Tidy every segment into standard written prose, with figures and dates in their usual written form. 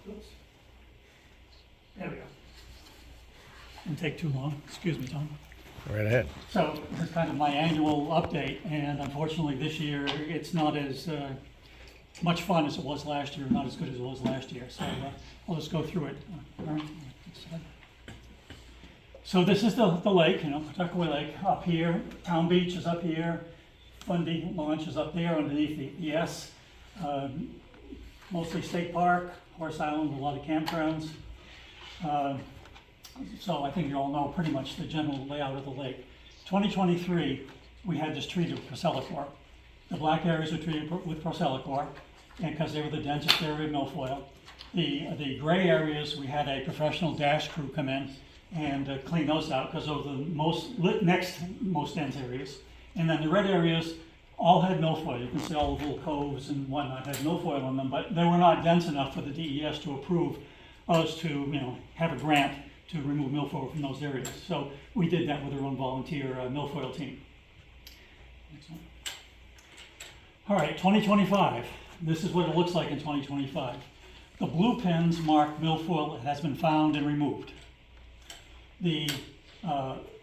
Oops. There we go. Didn't take too long. Excuse me, Tom. Right ahead. So this is kind of my annual update, and unfortunately this year it's not as much fun as it was last year, not as good as it was last year. So I'll just go through it. All right. So this is the lake, Pawtuckaway Lake up here. Town Beach is up here. Fundy Launch is up there underneath the ES. Mostly state park, Horse Island, a lot of campgrounds. So I think you all know pretty much the general layout of the lake. 2023, we had this treated with Procelicor. The black areas were treated with Procelicor, and because they were the densest area of milfoil. The gray areas, we had a professional dash crew come in and clean those out because those are the next most dense areas. And then the red areas all had milfoil. You can see all the little coves and whatnot had milfoil in them, but they were not dense enough for the DES to approve us to, have a grant to remove milfoil from those areas. So we did that with our own volunteer milfoil team. Next one. All right, 2025. This is what it looks like in 2025. The blue pins mark milfoil that has been found and removed. The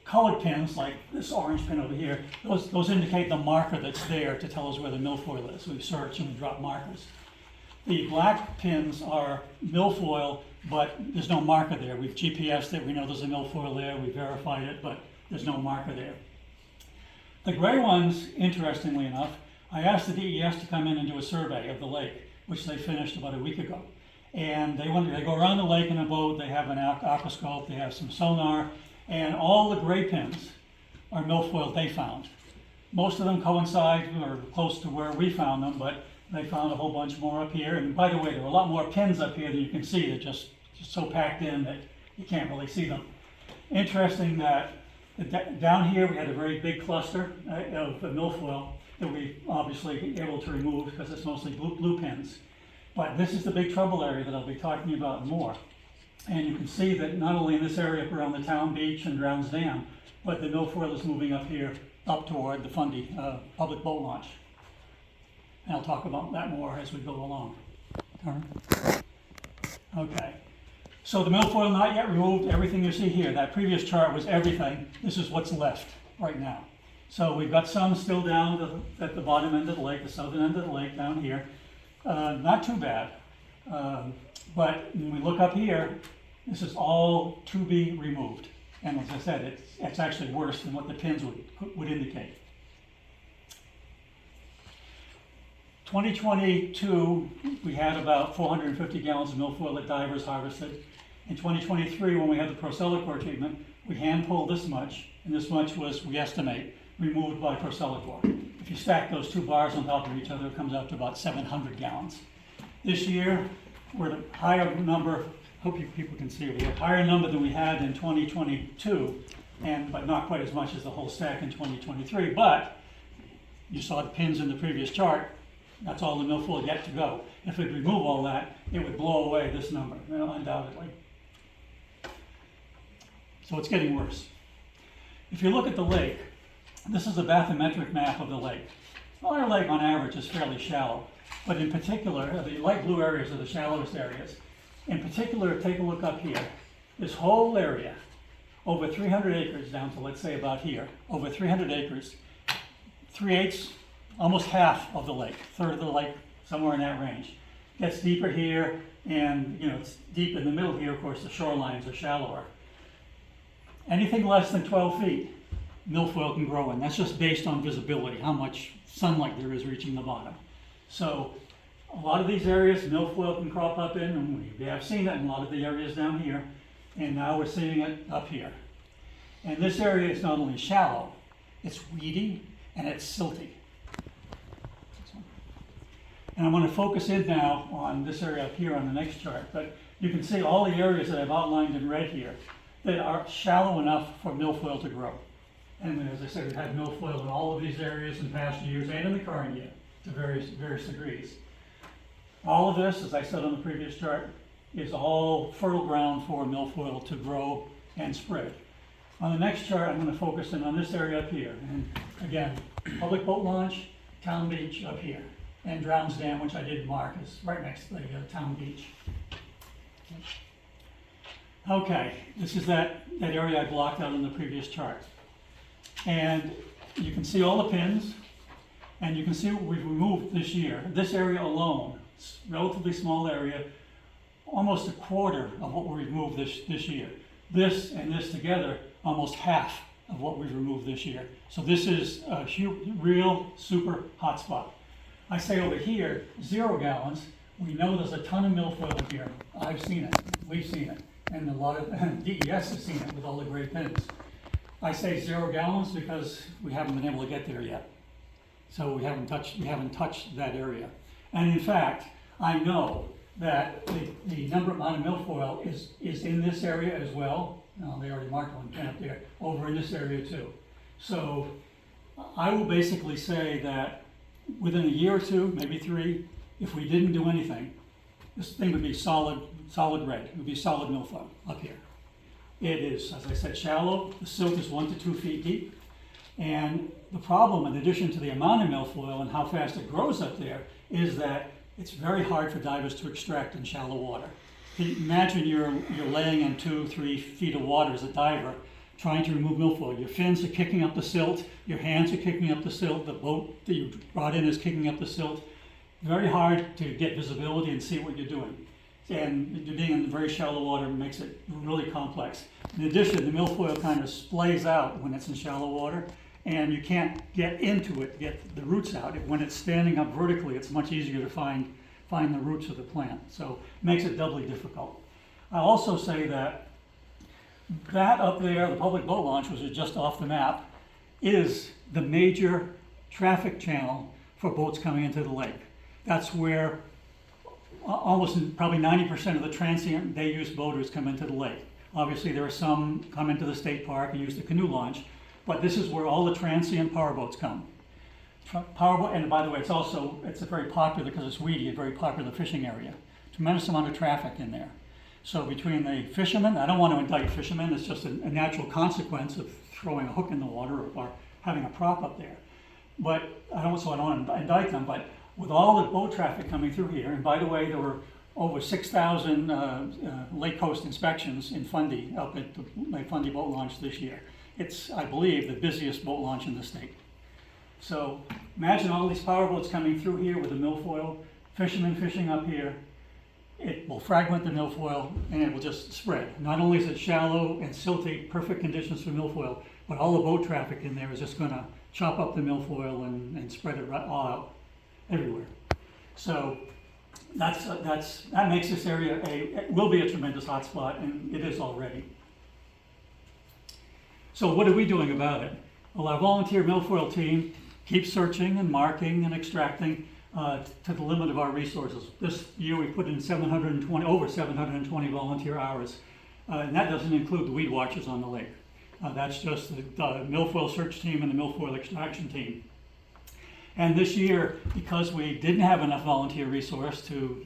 colored pins, like this orange pin over here, those indicate the marker that's there to tell us where the milfoil is. We search and we drop markers. The black pins are milfoil, but there's no marker there. We've GPSed it, we know there's a milfoil there, we verified it, but there's no marker there. The gray ones, interestingly enough, I asked the DES to come in and do a survey of the lake, which they finished about a week ago. And they go around the lake in a boat, they have an aquascope, they have some sonar, and all the gray pins are milfoil they found. Most of them coincide or close to where we found them, but they found a whole bunch more up here. And by the way, there are a lot more pins up here than you can see. They're just so packed in that you can't really see them. Interesting that down here we had a very big cluster of milfoil that we obviously able to remove because it's mostly blue pins. But this is the big trouble area that I'll be talking about more. And you can see that not only in this area up around the Town Beach and Drowns Dam, but the milfoil is moving up here, up toward the Fundy public boat launch. And I'll talk about that more as we go along. Okay, so the milfoil not yet removed, everything you see here, that previous chart was everything. This is what's left right now. So we've got some still down at the bottom end of the lake, the southern end of the lake down here. Not too bad, but when we look up here, this is all to be removed. And as I said, it's actually worse than what the pins would indicate. 2022, we had about 450 gallons of milfoil that divers harvested. In 2023, when we had the Procelicor treatment, we hand pulled this much, and this much was, we estimate, removed by Procelicor. If you stack those two bars on top of each other, it comes out to about 700 gallons. This year, we're at a higher number, hope you people can see it, we're at a higher number than we had in 2022, but not quite as much as the whole stack in 2023. But you saw the pins in the previous chart. That's all the milfoil yet to go. If we remove all that, it would blow away this number, undoubtedly. So it's getting worse. If you look at the lake, this is a bathymetric map of the lake. Well, our lake on average is fairly shallow, but in particular, the light blue areas are the shallowest areas. In particular, take a look up here. This whole area, over 300 acres down to, let's say, about here, over 300 acres, 3/8, almost half of the lake, third of the lake, somewhere in that range. Gets deeper here, and it's deep in the middle here. Of course, the shorelines are shallower. Anything less than 12 feet, milfoil can grow in. That's just based on visibility, how much sunlight there is reaching the bottom. So a lot of these areas, milfoil can crop up in, and we have seen it in a lot of the areas down here, and now we're seeing it up here. And this area is not only shallow, it's weedy, and it's silty. And I'm going to focus in now on this area up here on the next chart, but you can see all the areas that I've outlined in red here that are shallow enough for milfoil to grow. And as I said, we've had milfoil in all of these areas in past years and in the current year to various degrees. All of this, as I said on the previous chart, is all fertile ground for milfoil to grow and spread. On the next chart, I'm going to focus in on this area up here. And again, public boat launch, Town Beach up here. And Drowns Dam, which I did mark, is right next to the Town Beach. Okay, this is that area I blocked out in the previous chart. And you can see all the pins, and you can see what we've removed this year. This area alone, it's a relatively small area, almost a quarter of what we removed this year. This and this together, almost half of what we've removed this year. So this is a real super hotspot. I say over here, 0 gallons. We know there's a ton of milfoil in here. I've seen it, we've seen it, and a lot of DES has seen it with all the great pins. I say 0 gallons because we haven't been able to get there yet. So we haven't touched that area. And in fact, I know that the amount of milfoil is in this area as well. No, they already marked one pin up there, over in this area too. So I will basically say that within a year or two, maybe 3, if we didn't do anything, this thing would be solid red. It would be solid milfoil up here. It is, as I said, shallow. The silt is 1 to 2 feet deep. And the problem, in addition to the amount of milfoil and how fast it grows up there, is that it's very hard for divers to extract in shallow water. Imagine you're laying in 2-3 feet of water as a diver, trying to remove milfoil. Your fins are kicking up the silt, your hands are kicking up the silt, the boat that you brought in is kicking up the silt. Very hard to get visibility and see what you're doing. And being in very shallow water makes it really complex. In addition, the milfoil kind of splays out when it's in shallow water, and you can't get into it, get the roots out. When it's standing up vertically, it's much easier to find the roots of the plant. So it makes it doubly difficult. I also say that up there, the public boat launch, which is just off the map, is the major traffic channel for boats coming into the lake. That's where almost probably 90% of the transient day-use boaters come into the lake. Obviously, there are some come into the state park and use the canoe launch, but this is where all the transient powerboats come. Powerboat, and by the way, it's a very popular, because it's weedy, a very popular fishing area. Tremendous amount of traffic in there. So between the fishermen, I don't want to indict fishermen, it's just a natural consequence of throwing a hook in the water or having a prop up there. But I don't want to indict them, but with all the boat traffic coming through here, and by the way, there were over 6,000 Lake Coast inspections in Fundy, up at the Lake Fundy boat launch this year. It's, I believe, the busiest boat launch in the state. So imagine all these powerboats coming through here with the milfoil, fishermen fishing up here. It will fragment the milfoil and it will just spread. Not only is it shallow and silty, perfect conditions for milfoil, but all the boat traffic in there is just going to chop up the milfoil and spread it right all out everywhere. So that makes this area it will be a tremendous hotspot, and it is already. So what are we doing about it? Well, our volunteer milfoil team keeps searching and marking and extracting to the limit of our resources. This year we put in over 720 volunteer hours, and that doesn't include the weed watchers on the lake. That's just the milfoil search team and the milfoil extraction team. And this year, because we didn't have enough volunteer resource to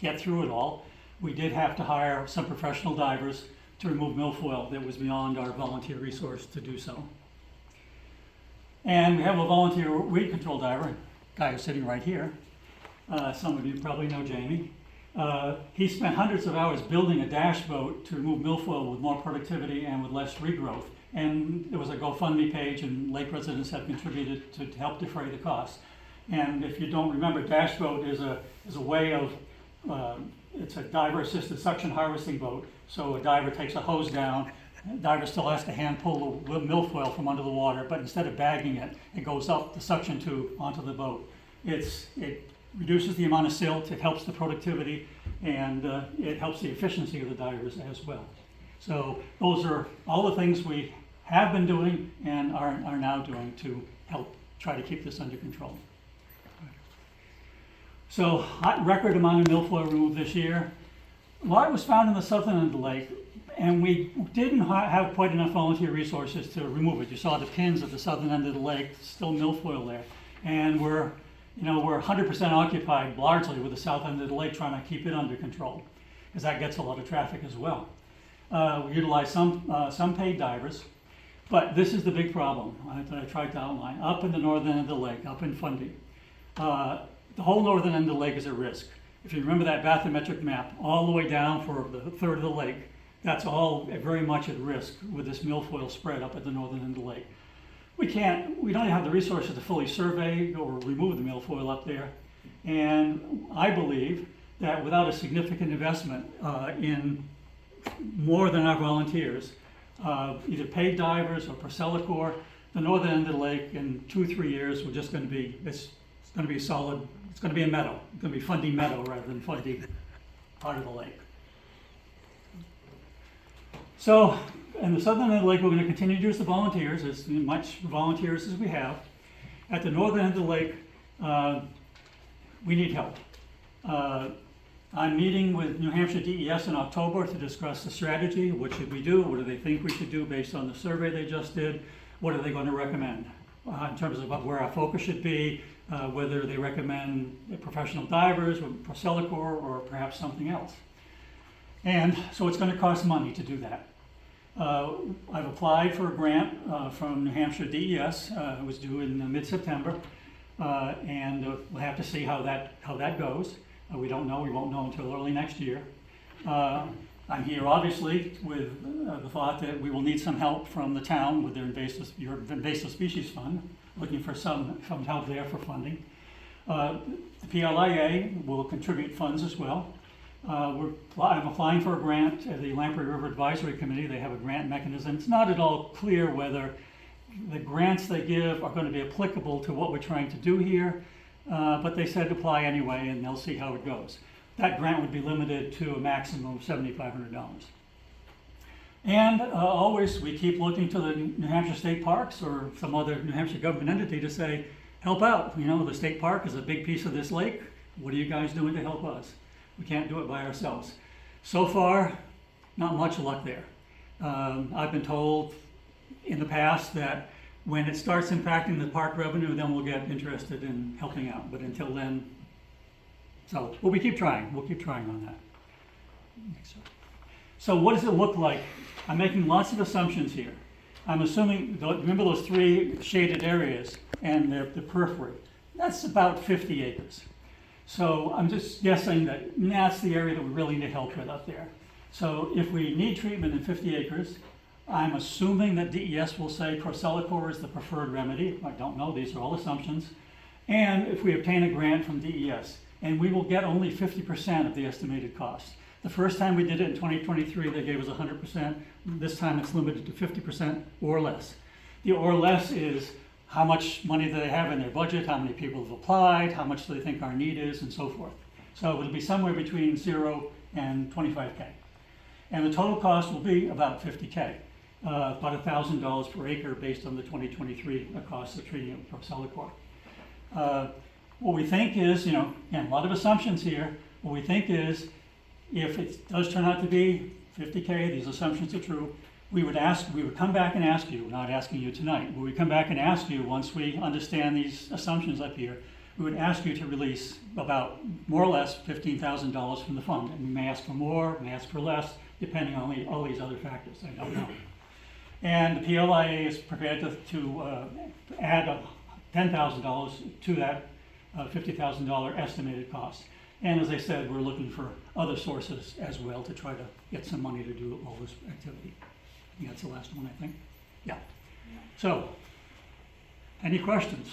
get through it all, we did have to hire some professional divers to remove milfoil that was beyond our volunteer resource to do so. And we have a volunteer weed control diver, guy who's sitting right here. Some of you probably know Jamie. He spent hundreds of hours building a dash boat to remove milfoil with more productivity and with less regrowth. And there was a GoFundMe page, and lake residents have contributed to help defray the costs. And if you don't remember, dash boat is a way of, it's a diver-assisted suction harvesting boat. So a diver takes a hose down, the diver still has to hand pull the milfoil from under the water, but instead of bagging it, it goes up the suction tube onto the boat. It reduces the amount of silt, it helps the productivity, and it helps the efficiency of the divers as well. So those are all the things we have been doing and are now doing to help try to keep this under control. So record amount of milfoil removed this year. A lot was found in the southern end of the lake, and we didn't have quite enough volunteer resources to remove it. You saw the pins at the southern end of the lake, still milfoil there. And we're 100% occupied largely with the south end of the lake, trying to keep it under control, because that gets a lot of traffic as well. We utilize some paid divers, but this is the big problem that I tried to outline. Up in the northern end of the lake, up in Fundy, the whole northern end of the lake is at risk. if you remember that bathymetric map, all the way down for the third of the lake, that's all very much at risk with this milfoil spread up at the northern end of the lake. We don't have the resources to fully survey or remove the milfoil up there. And I believe that without a significant investment in more than our volunteers, either paid divers or Procelicor, the northern end of the lake in 2-3 years, we're just going to be, it's going to be solid, it's going to be a meadow. It's going to be fundy meadow rather than fundy part of the lake. So, in the southern end of the lake, we're going to continue to use the volunteers, as much volunteers as we have. At the northern end of the lake, we need help. I'm meeting with New Hampshire DES in October to discuss the strategy. What should we do? What do they think we should do based on the survey they just did? What are they going to recommend in terms of where our focus should be, whether they recommend professional divers or Procelicor or perhaps something else. And so it's going to cost money to do that. I've applied for a grant from New Hampshire DES. It was due in mid-September, and we'll have to see how that goes. We don't know. We won't know until early next year. I'm here obviously with the thought that we will need some help from the town with their invasive species fund, looking for some help there for funding. The PLIA will contribute funds as well. I'm applying for a grant at the Lamprey River Advisory Committee. They have a grant mechanism. It's not at all clear whether the grants they give are going to be applicable to what we're trying to do here, but they said apply anyway, and they'll see how it goes. That grant would be limited to a maximum of $7,500. And always we keep looking to the New Hampshire State Parks or some other New Hampshire government entity to say, help out. You know, the state park is a big piece of this lake. What are you guys doing to help us? We can't do it by ourselves. So far, not much luck there. I've been told in the past that when it starts impacting the park revenue, then we'll get interested in helping out. But until then, well, we keep trying. We'll keep trying on that. So what does it look like? I'm making lots of assumptions here. I'm assuming, remember those 3 shaded areas and the periphery? That's about 50 acres. So I'm just guessing that that's the area that we really need help with up there. So if we need treatment in 50 acres, I'm assuming that DES will say Procelicor is the preferred remedy. I don't know, these are all assumptions. And if we obtain a grant from DES, and we will get only 50% of the estimated cost. The first time we did it in 2023, they gave us 100%. This time it's limited to 50% or less. The or less is how much money do they have in their budget, how many people have applied, how much do they think our need is, and so forth. So it'll be somewhere between 0 and 25K. And the total cost will be about 50K, about $1,000 per acre based on the 2023 cost of treating it with Procelicor. What we think is, again, a lot of assumptions here. What we think is, if it does turn out to be 50K, these assumptions are true, we would come back and ask you, not asking you tonight, but we come back and ask you, once we understand these assumptions up here, we would ask you to release about more or less $15,000 from the fund. And we may ask for more, we may ask for less, depending on all these other factors. I don't know. And the PLIA is prepared to add $10,000 to that $50,000 estimated cost. And as I said, we're looking for other sources as well to try to get some money to do all this activity. I think that's the last one, I think. Yeah. So, any questions?